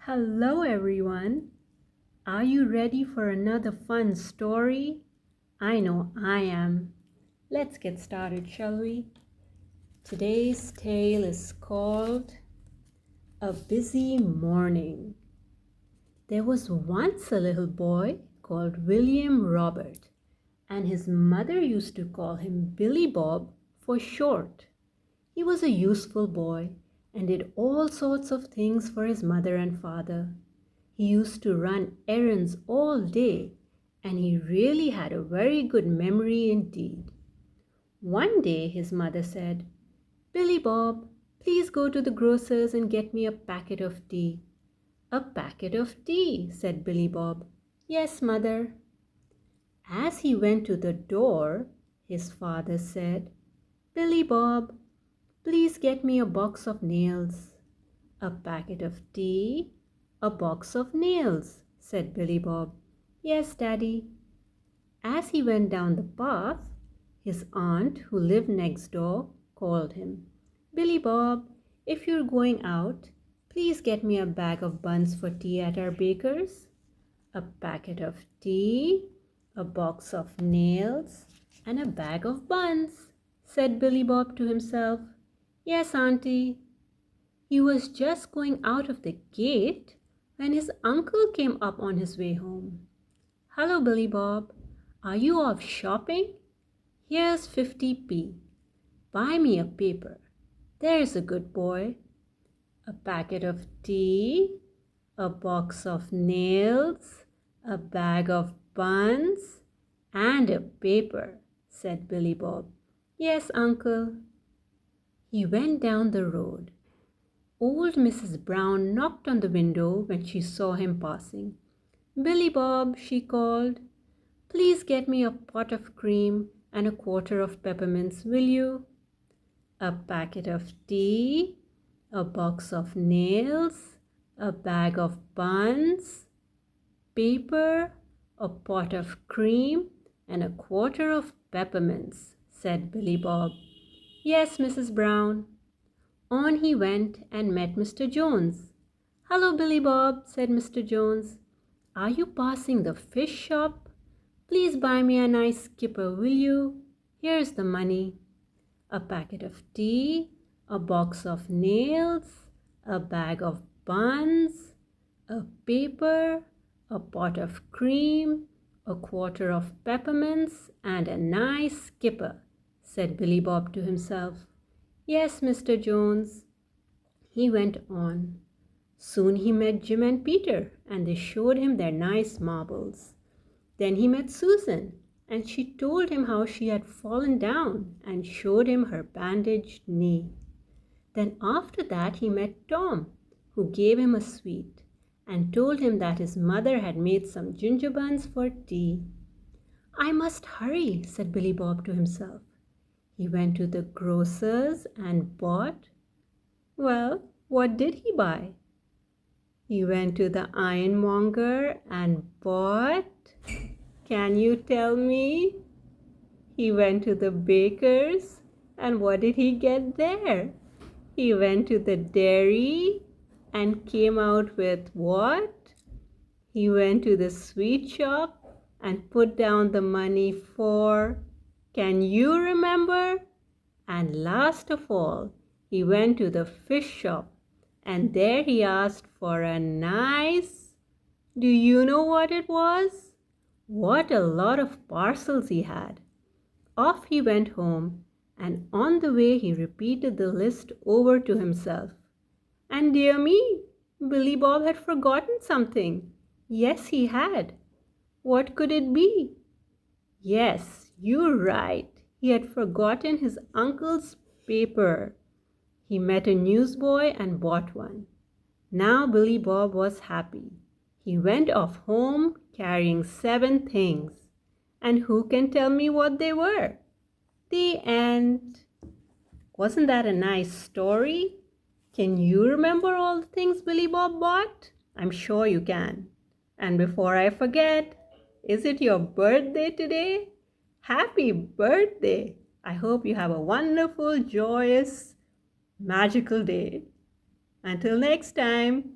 Hello everyone. Are you ready for another fun story? I know I am. Let's get started, shall we? Today's tale is called A Busy Morning. There was once a little boy called William Robert, and his mother used to call him Billy Bob for short. He was a useful boy and did all sorts of things for his mother and father. He used to run errands all day, and he really had a very good memory indeed. One day his mother said, "Billy Bob, please go to the grocer's and get me a packet of tea." "A packet of tea," said Billy Bob. "Yes, mother." As he went to the door, his father said, "Billy Bob, please get me a box of nails." "A packet of tea, a box of nails," said Billy Bob. "Yes, Daddy." As he went down the path, his aunt, who lived next door, called him. "Billy Bob, if you're going out, please get me a bag of buns for tea at our baker's." "A packet of tea, a box of nails, and a bag of buns," said Billy Bob to himself. "Yes, Auntie." He was just going out of the gate when his uncle came up on his way home. "Hello, Billy Bob. Are you off shopping? Here's 50p. Buy me a paper. There's a good boy." "A packet of tea, a box of nails, a bag of buns, and a paper," said Billy Bob. "Yes, Uncle." He went down the road. Old Mrs. Brown knocked on the window when she saw him passing. "Billy Bob," she called, "please get me a pot of cream and a quarter of peppermints, will you?" "A packet of tea, a box of nails, a bag of buns, paper, a pot of cream, and a quarter of peppermints," said Billy Bob. "Yes, Mrs. Brown." On he went and met Mr. Jones. "Hello, Billy Bob," said Mr. Jones. "Are you passing the fish shop? Please buy me a nice skipper, will you? Here's the money." "A packet of tea, a box of nails, a bag of buns, a paper, a pot of cream, a quarter of peppermints, and a nice skipper," said Billy Bob to himself. "Yes, Mr. Jones." He went on. Soon he met Jim and Peter, and they showed him their nice marbles. Then he met Susan, and she told him how she had fallen down and showed him her bandaged knee. Then after that he met Tom, who gave him a sweet and told him that his mother had made some ginger buns for tea. "I must hurry," said Billy Bob to himself. He went to the grocer's and bought. Well, what did he buy? He went to the ironmonger and bought. Can you tell me? He went to the baker's, and what did he get there? He went to the dairy and came out with what? He went to the sweet shop and put down the money for. Can you remember? And last of all, he went to the fish shop, and there he asked for a nice. Do you know what it was? What a lot of parcels he had. Off he went home, and on the way he repeated the list over to himself. And dear me, Billy Bob had forgotten something. Yes, he had. What could it be? Yes, you're right. He had forgotten his uncle's paper. He met a newsboy and bought one. Now Billy Bob was happy. He went off home carrying 7 things. And who can tell me what they were? The end. Wasn't that a nice story? Can you remember all the things Billy Bob bought? I'm sure you can. And before I forget, is it your birthday today? Happy birthday! I hope you have a wonderful, joyous, magical day. Until next time.